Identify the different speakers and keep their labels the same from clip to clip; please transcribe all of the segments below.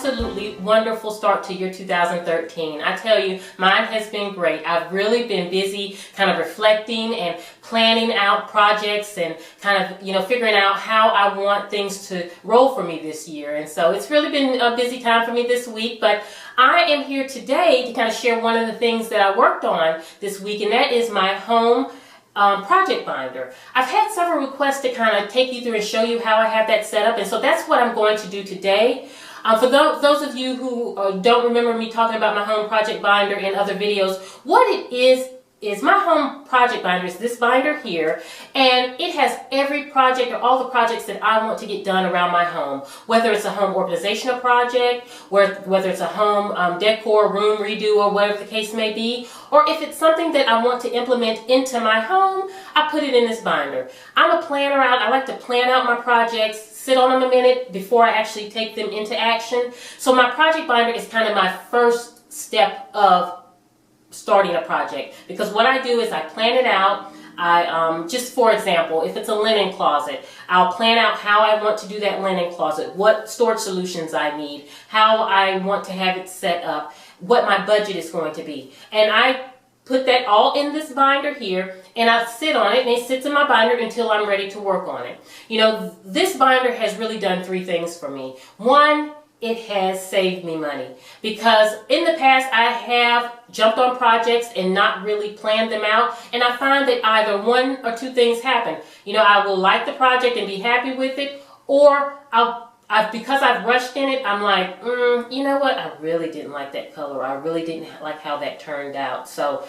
Speaker 1: absolutely wonderful start to your 2013. I tell you, mine has been great. I've really been busy kind of reflecting and planning out projects and kind of, figuring out how I want things to roll for me this year. And so it's really been a busy time for me this week, but I am here today to kind of share one of the things that I worked on this week, and that is my home project binder. I've had several requests to kind of take you through and show you how I have that set up, and so that's what I'm going to do today. For those of you who don't remember me talking about my home project binder in other videos, what it is my home project binder is this binder here, and it has every project or all the projects that I want to get done around my home, whether it's a home organizational project, whether it's a home decor, room redo, or whatever the case may be, or if it's something that I want to implement into my home, I put it in this binder. I'm a planner out. I like to plan out my projects, sit on them a minute before I actually take them into action. So my project binder is kind of my first step of starting a project, because what I do is I plan it out. Just for example, if it's a linen closet, I'll plan out how I want to do that linen closet, what storage solutions I need, how I want to have it set up, what my budget is going to be. And I put that all in this binder here, and I sit on it, and it sits in my binder until I'm ready to work on it. This binder has really done three things for me. One, it has saved me money, because in the past I have jumped on projects and not really planned them out, and I find that either one or two things happen. I will like the project and be happy with it, or because I've rushed in it, I'm like, you know what, I really didn't like that color. I really didn't like how that turned out. So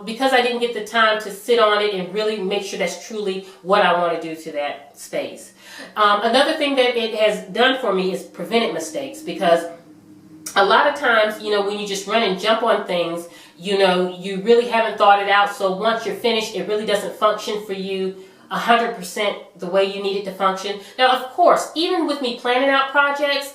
Speaker 1: because I didn't get the time to sit on it and really make sure that's truly what I want to do to that space. Another thing that it has done for me is prevented mistakes, because a lot of times, when you just run and jump on things, you really haven't thought it out. So once you're finished, it really doesn't function for you 100% the way you need it to function. Now, of course, even with me planning out projects,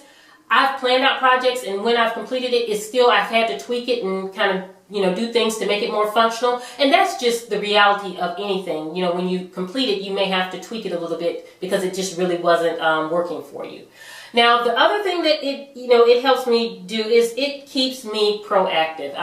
Speaker 1: I've planned out projects, and when I've completed it, I've had to tweak it and kind of do things to make it more functional. And that's just the reality of anything. When you complete it, you may have to tweak it a little bit because it just really wasn't working for you. Now, the other thing that it helps me do is it keeps me proactive.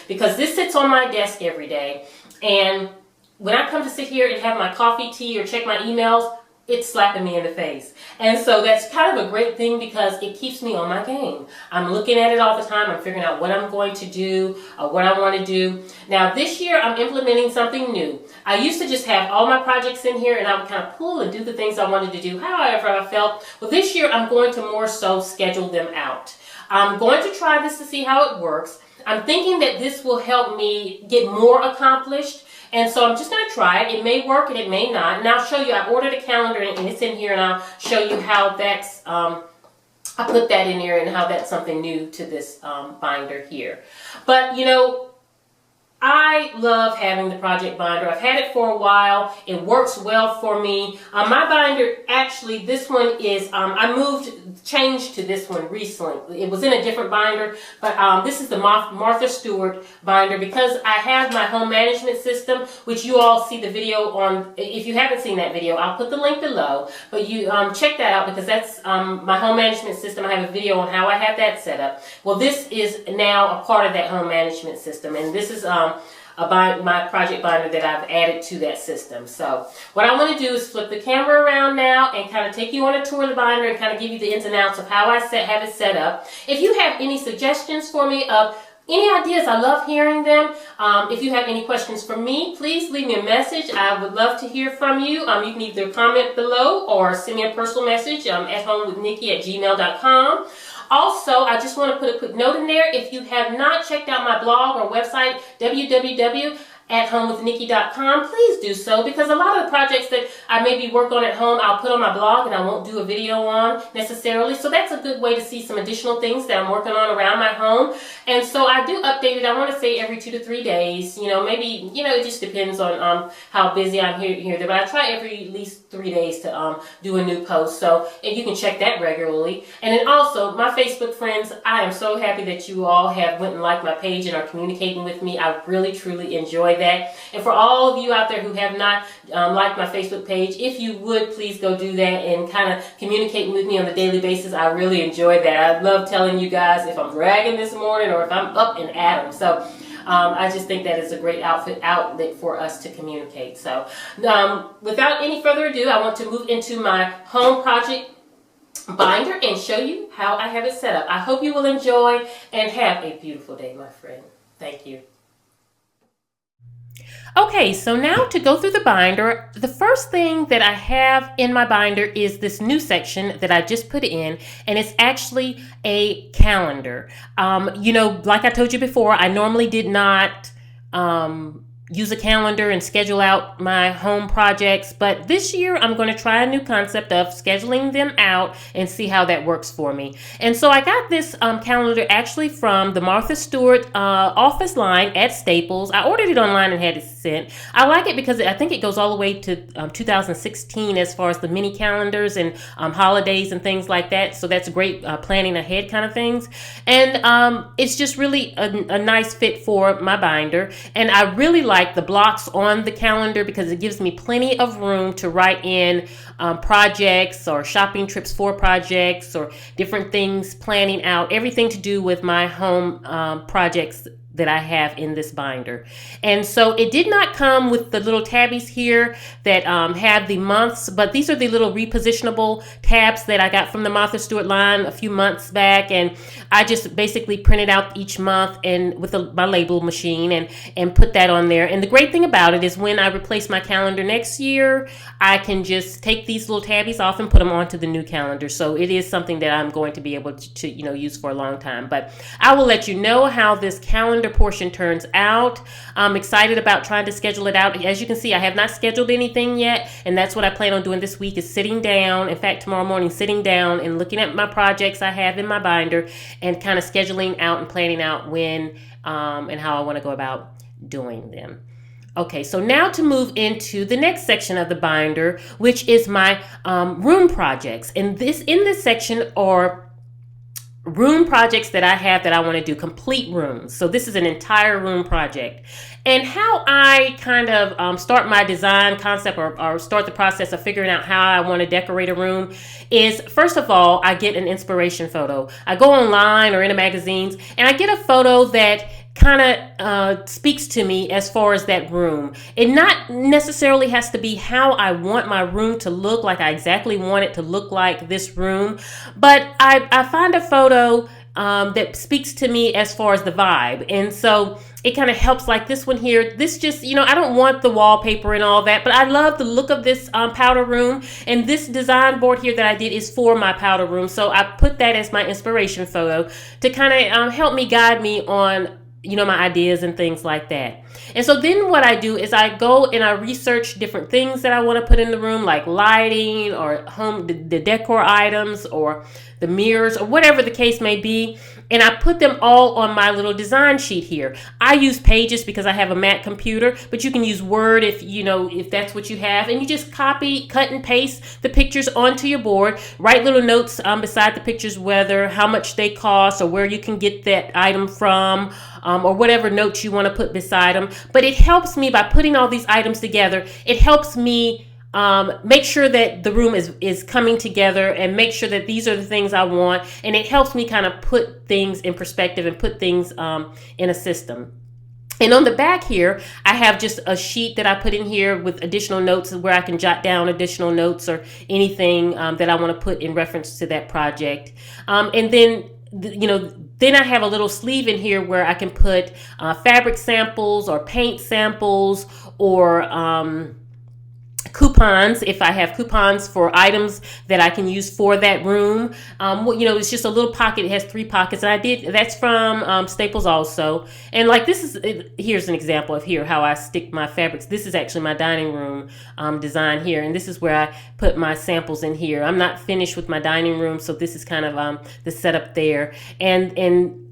Speaker 1: Because this sits on my desk every day, and when I come to sit here and have my coffee, tea, or check my emails, it's slapping me in the face. And so that's kind of a great thing, because it keeps me on my game. I'm looking at it all the time. I'm figuring out what I'm going to do, what I want to do. Now, this year, I'm implementing something new. I used to just have all my projects in here, and I would kind of pull and do the things I wanted to do however I felt. Well, this year, I'm going to more so schedule them out. I'm going to try this to see how it works. I'm thinking that this will help me get more accomplished. And so I'm just going to try it. It may work and it may not. And I'll show you, I ordered a calendar and it's in here, and I'll show you how that's, I put that in there and how that's something new to this binder here. But, I love having the project binder. I've had it for a while. It works well for me. My binder, actually, this one is, I changed to this one recently. It was in a different binder, but this is the Martha Stewart binder, because I have my home management system, which you all see the video on. If you haven't seen that video, I'll put the link below, but you check that out, because that's my home management system. I have a video on how I have that set up. Well, this is now a part of that home management system, and this is my project binder that I've added to that system. So what I want to do is flip the camera around now and kind of take you on a tour of the binder and kind of give you the ins and outs of how I have it set up. If you have any suggestions for me of any ideas, I love hearing them. If you have any questions for me, please leave me a message. I would love to hear from you. You can either comment below or send me a personal message, AtHomeWithNikki@gmail.com. Also, I just want to put a quick note in there. If you have not checked out my blog or website, www.AtHomeWithNikki.com, please do so, because a lot of the projects that I maybe work on at home, I'll put on my blog and I won't do a video on necessarily. So that's a good way to see some additional things that I'm working on around my home. And so I do update it, I want to say every 2 to 3 days. Maybe, it just depends on how busy I'm here, but I try every at least 3 days to do a new post. So and you can check that regularly. And then also, my Facebook friends, I am so happy that you all have went and liked my page and are communicating with me. I really, truly enjoy that. And for all of you out there who have not liked my Facebook page, if you would please go do that and kind of communicate with me on a daily basis. I really enjoy that. I love telling you guys if I'm dragging this morning or if I'm up and at 'em. So I just think that is a great outlet for us to communicate. So without any further ado, I want to move into my home project binder and show you how I have it set up. I hope you will enjoy and have a beautiful day, my friend. Thank you. Okay, so now to go through the binder, the first thing that I have in my binder is this new section that I just put in, and it's actually a calendar. You know, like I told you before, I normally did not use a calendar and schedule out my home projects, but this year I'm going to try a new concept of scheduling them out and see how that works for me. And so I got this calendar actually from the Martha Stewart office line at Staples. I ordered it online and had it sent. I like it because I think it goes all the way to 2016 as far as the mini calendars and holidays and things like that. So that's great planning ahead kind of things. And it's just really a nice fit for my binder. And I really like the blocks on the calendar because it gives me plenty of room to write in projects or shopping trips for projects or different things, planning out everything to do with my home projects that I have in this binder. And so it did not come with the little tabbies here that have the months, but these are the little repositionable tabs that I got from the Martha Stewart line a few months back, and I just basically printed out each month and with my label machine and put that on there. And the great thing about it is when I replace my calendar next year, I can just take these little tabbies off and put them onto the new calendar. So it is something that I'm going to be able to use for a long time. But I will let you know how this calendar portion turns out. I'm excited about trying to schedule it out. As you can see, I have not scheduled anything yet, and that's what I plan on doing this week, is sitting down, in fact tomorrow morning, sitting down and looking at my projects I have in my binder and kind of scheduling out and planning out when and how I want to go about doing them. Okay, so now to move into the next section of the binder, which is my room projects. And in this section are room projects that I have that I want to do, complete rooms. So this is an entire room project. And how I kind of start my design concept or start the process of figuring out how I want to decorate a room is, first of all, I get an inspiration photo. I go online or in the magazines and I get a photo that kind of speaks to me as far as that room. It not necessarily has to be how I want my room to look, like I exactly want it to look like this room, but I find a photo that speaks to me as far as the vibe. And so it kind of helps, like this one here. This just, I don't want the wallpaper and all that, but I love the look of this powder room. And this design board here that I did is for my powder room. So I put that as my inspiration photo to kind of help me guide me on my ideas and things like that. And so then what I do is I go and I research different things that I want to put in the room, like lighting or the decor items or the mirrors or whatever the case may be. And I put them all on my little design sheet here. I use Pages because I have a Mac computer, but you can use Word if that's what you have. And you just copy, cut and paste the pictures onto your board. Write little notes beside the pictures, how much they cost or where you can get that item from, or whatever notes you want to put beside them. But it helps me by putting all these items together. It helps me make sure that the room is coming together and make sure that these are the things I want. And it helps me kind of put things in perspective and put things in a system. And on the back here, I have just a sheet that I put in here with additional notes where I can jot down additional notes or anything that I want to put in reference to that project. And then then I have a little sleeve in here where I can put fabric samples or paint samples or coupons, if I have coupons for items that I can use for that room. It's just a little pocket. It has 3 pockets, and that's from Staples also. And like here's an example of how I stick my fabrics. This is actually my dining room design here, and this is where I put my samples in here. I'm not finished with my dining room, so this is kind of the setup there. And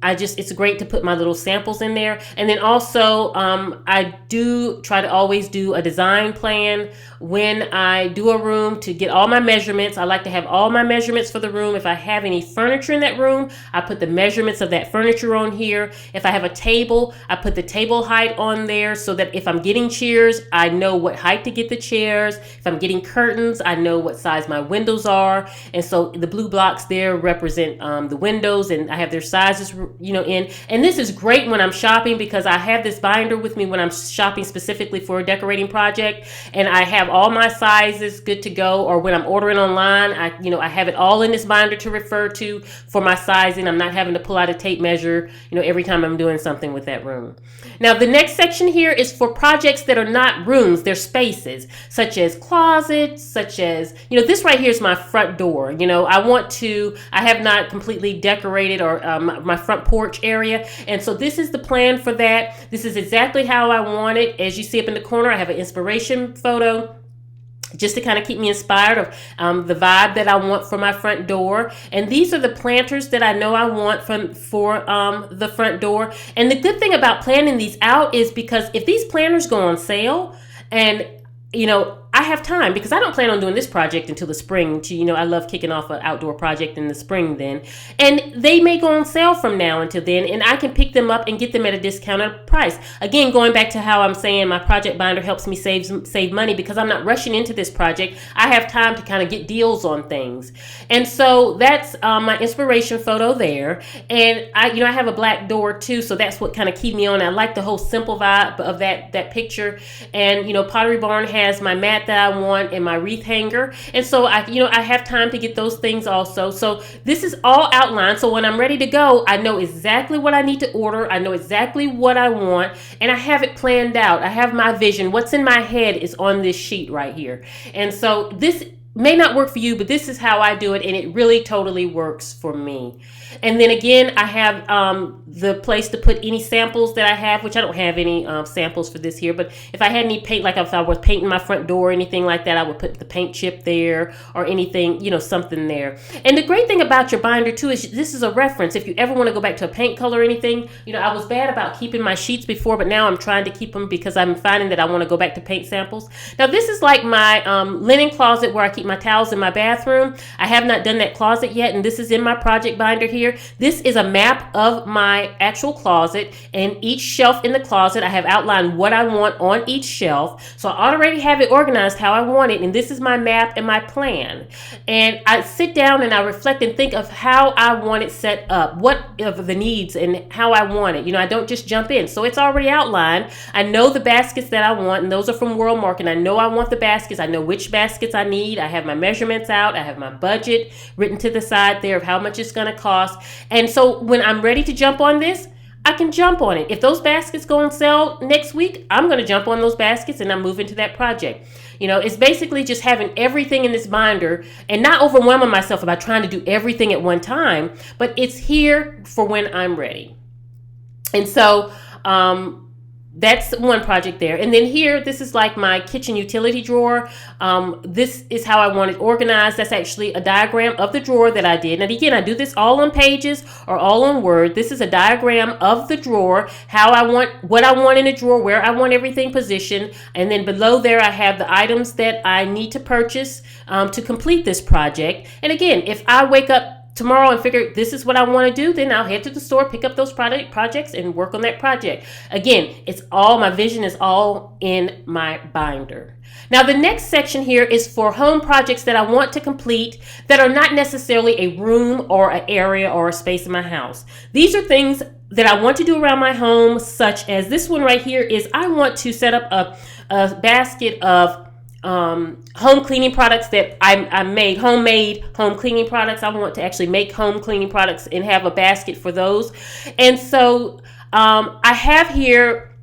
Speaker 1: it's great to put my little samples in there. And then also I do try to always do a design plan when I do a room to get all my measurements. I like to have all my measurements for the room. If I have any furniture in that room, I put the measurements of that furniture on here. If I have a table, I put the table height on there so that if I'm getting chairs, I know what height to get the chairs. If I'm getting curtains, I know what size my windows are. And so the blue blocks there represent the windows, and I have their sizes, in. And this is great when I'm shopping because I have this binder with me when I'm shopping specifically for a decorating project, and I have all my sizes good to go. Or when I'm ordering online, I have it all in this binder to refer to for my sizing. I'm not having to pull out a tape measure, every time I'm doing something with that room. Now, the next section here is for projects that are not rooms, they're spaces, such as closets, such as, this right here is my front door. I have not completely decorated or my front porch area. And so this is the plan for that. This is exactly how I want it. As you see up in the corner, I have an inspiration photo just to kind of keep me inspired of the vibe that I want for my front door. And these are the planters that I know I want for the front door. And the good thing about planning these out is because if these planters go on sale and I have time, because I don't plan on doing this project until the spring. I love kicking off an outdoor project in the spring then. And they may go on sale from now until then, and I can pick them up and get them at a discounted price. Again, going back to how I'm saying my project binder helps me save money because I'm not rushing into this project. I have time to kind of get deals on things. And so that's my inspiration photo there. And I have a black door too, so that's what kind of keep me on. I like the whole simple vibe of that picture. And Pottery Barn has my mat that I want and my wreath hanger. And so I have time to get those things also. So this is all outlined. So when I'm ready to go, I know exactly what I need to order. I know exactly what I want, and I have it planned out. I have my vision. What's in my head is on this sheet right here. And so this may not work for you, but this is how I do it, and it really totally works for me. And then again, I have the place to put any samples that I have, which I don't have any samples for this here, but if I had any paint, like if I was painting my front door or anything like that, I would put the paint chip there or anything, something there. And the great thing about your binder too is this is a reference. If you ever want to go back to a paint color or anything, I was bad about keeping my sheets before, but now I'm trying to keep them because I'm finding that I want to go back to paint samples. Now this is like my linen closet where I keep my towels in my bathroom. I have not done that closet yet, and this is in my project binder here. This is a map of my actual closet, and each shelf in the closet, I have outlined what I want on each shelf. So I already have it organized how I want it, and this is my map and my plan. And I sit down and I reflect and think of how I want it set up, what of the needs and how I want it. I don't just jump in. So it's already outlined. I know the baskets that I want, and those are from World Market. I know I want the baskets. I know which baskets I need. I have my measurements out. I have my budget written to the side there of how much it's going to cost. And so when I'm ready to jump on this, I can jump on it. If those baskets go on sale next week, I'm going to jump on those baskets and I'm moving to that project. It's basically just having everything in this binder and not overwhelming myself about trying to do everything at one time, but it's here for when I'm ready. And so, that's one project there. And then here, this is like my kitchen utility drawer. This is how I want it organized. That's actually a diagram of the drawer that I did. And again, I do this all on pages or all on Word. This is a diagram of the drawer, what I want in the drawer, where I want everything positioned. And then below there, I have the items that I need to purchase to complete this project. And again, if I wake up tomorrow and figure this is what I want to do, then I'll head to the store, pick up those projects and work on that project. Again, my vision is all in my binder. Now the next section here is for home projects that I want to complete that are not necessarily a room or an area or a space in my house. These are things that I want to do around my home, such as this one right here is I want to set up a basket of home cleaning products that I made, homemade home cleaning products. I want to actually make home cleaning products and have a basket for those. And so I have here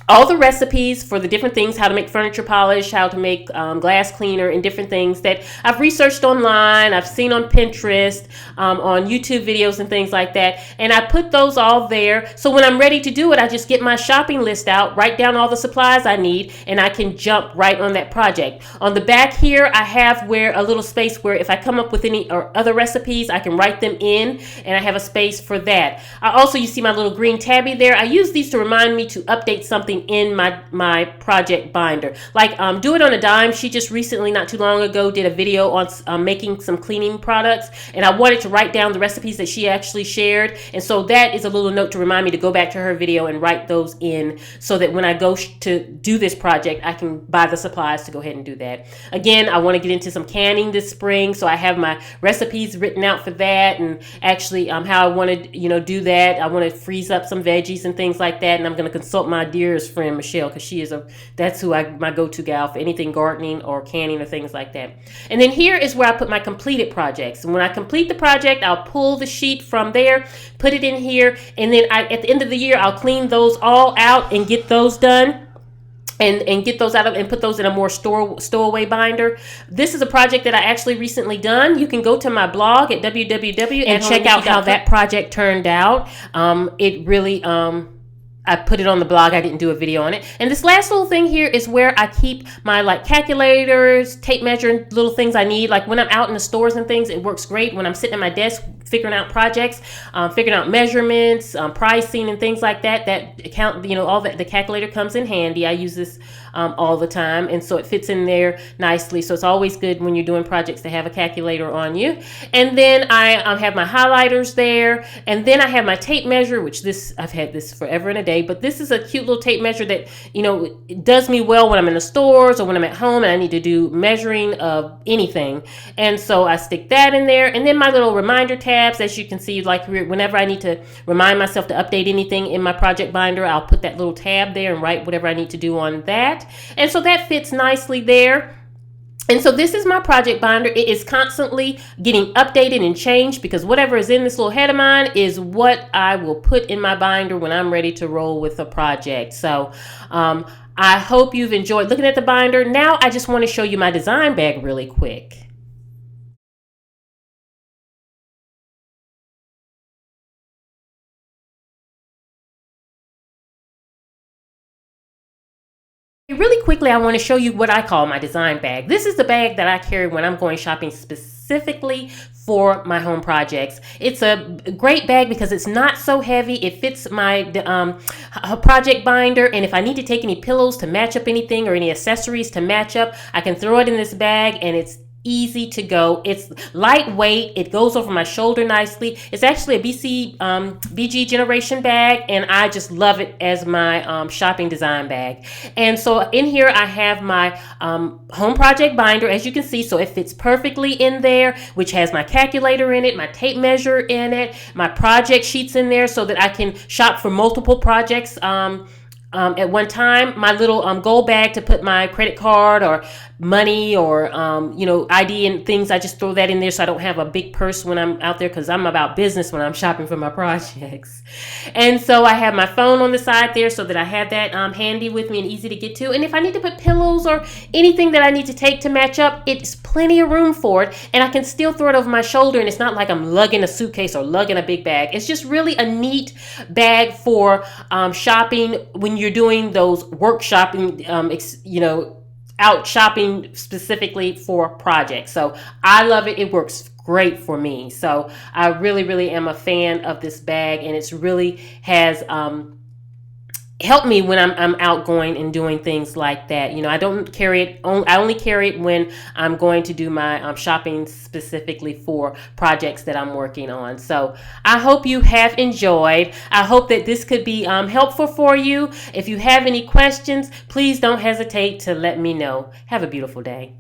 Speaker 1: all the recipes for the different things, how to make furniture polish, how to make glass cleaner, and different things that I've researched online, I've seen on Pinterest, on YouTube videos and things like that. And I put those all there. So when I'm ready to do it, I just get my shopping list out, write down all the supplies I need, and I can jump right on that project. On the back here, I have a little space where if I come up with any or other recipes, I can write them in, and I have a space for that. You see my little green tabby there. I use these to remind me to update something something in my project binder. Like Do It on a Dime, she just recently, not too long ago, did a video on making some cleaning products, and I wanted to write down the recipes that she actually shared, and so that is a little note to remind me to go back to her video and write those in, so that when I go to do this project, I can buy the supplies to go ahead and do that. Again, I want to get into some canning this spring, so I have my recipes written out for that, and actually how I want to do that. I want to freeze up some veggies and things like that, and I'm going to consult my dearest friend Michelle, because that's who my go-to gal for anything gardening or canning or things like that. And then here is where I put my completed projects, and when I complete the project, I'll pull the sheet from there, put it in here, and then at the end of the year, I'll clean those all out and get those done. And get those out of and put those in a more stowaway binder. This is a project that I actually recently done. You can go to my blog at www and check out how that project turned out. It really I put it on the blog. I didn't do a video on it. And this last little thing here is where I keep my calculators, tape measure, little things I need. Like when I'm out in the stores and things, it works great. When I'm sitting at my desk figuring out projects, figuring out measurements, pricing and things like that, all that, the calculator comes in handy. I use this all the time, and so it fits in there nicely. So it's always good when you're doing projects to have a calculator on you. And then I have my highlighters there, and then I have my tape measure, which I've had this forever and a day, but this is a cute little tape measure that it does me well when I'm in the stores or when I'm at home and I need to do measuring of anything. And so I stick that in there, and then my little reminder tabs, as you can see, like whenever I need to remind myself to update anything in my project binder, I'll put that little tab there and write whatever I need to do on that. And so that fits nicely there. And so this is my project binder. It is constantly getting updated and changed, because whatever is in this little head of mine is what I will put in my binder when I'm ready to roll with a project. So I hope you've enjoyed looking at the binder. Now I just want to show you my design bag really quick. Really quickly, I want to show you what I call my design bag. This is the bag that I carry when I'm going shopping specifically for my home projects. It's a great bag because it's not so heavy. It fits my project binder, and if I need to take any pillows to match up anything or any accessories to match up, I can throw it in this bag, and it's easy to go. It's lightweight. It goes over my shoulder nicely. It's actually a BG generation bag, and I just love it as my shopping design bag. And so in here I have my home project binder, as you can see, so it fits perfectly in there, which has my calculator in it, my tape measure in it, my project sheets in there, so that I can shop for multiple projects at one time. My little goal bag to put my credit card or money or ID and things, I just throw that in there so I don't have a big purse when I'm out there, because I'm about business when I'm shopping for my projects. And so I have my phone on the side there so that I have that handy with me and easy to get to. And if I need to put pillows or anything that I need to take to match up, it's plenty of room for it, and I can still throw it over my shoulder, and it's not like I'm lugging a suitcase or lugging a big bag. It's just really a neat bag for shopping when you're doing those work shopping, out shopping specifically for projects. So I love it. It works great for me. So I really, really am a fan of this bag, and it's really has help me when I'm outgoing and doing things like that. I don't carry it. I only carry it when I'm going to do my shopping specifically for projects that I'm working on. So I hope you have enjoyed. I hope that this could be helpful for you. If you have any questions, please don't hesitate to let me know. Have a beautiful day.